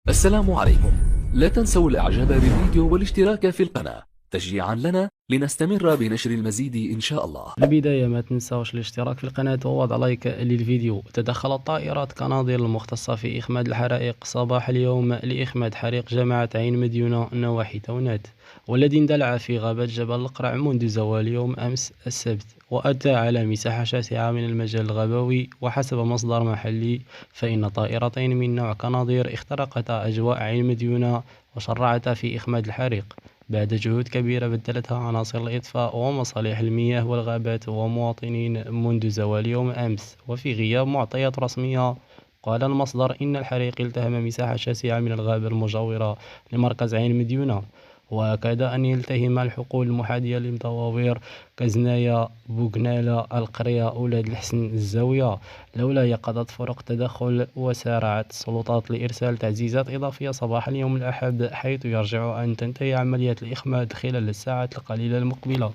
السلام عليكم. لا تنسوا الاعجاب بالفيديو والاشتراك في القناة تشجيعا لنا لنستمر بنشر المزيد ان شاء الله. البداية ما تنساوش الاشتراك في القناة ووضع لايك للفيديو. تدخلت طائرات قناصير المختصة في إخماد الحرائق صباح اليوم لإخماد حريق جامعة عين مديونة نواحي تونات، والذي اندلع في غابة جبل القرع منذ زوال يوم أمس السبت، وأتى على مساحة شاسعة من المجال الغابوي. وحسب مصدر محلي فإن طائرتين من نوع قناصير اخترقتا أجواء عين مديونة وشرعتا في إخماد الحريق بعد جهود كبيرة بذلتها عناصر الإطفاء ومصالح المياه والغابات ومواطنين منذ زوال يوم أمس، وفي غياب معطيات رسمية. قال المصدر إن الحريق التهم مساحة شاسعة من الغابة المجاورة لمركز عين مديونة، وأكد أن يلتهم الحقول المحاذية لمطاوير كزنايا، بوغنالة، القرية، أولاد الحسن، الزاوية، لولا يقظت فرق تدخل. وسارعت السلطات لإرسال تعزيزات إضافية صباح اليوم الأحد، حيث يرجع أن تنتهي عمليات الإخماد خلال الساعات القليلة المقبلة.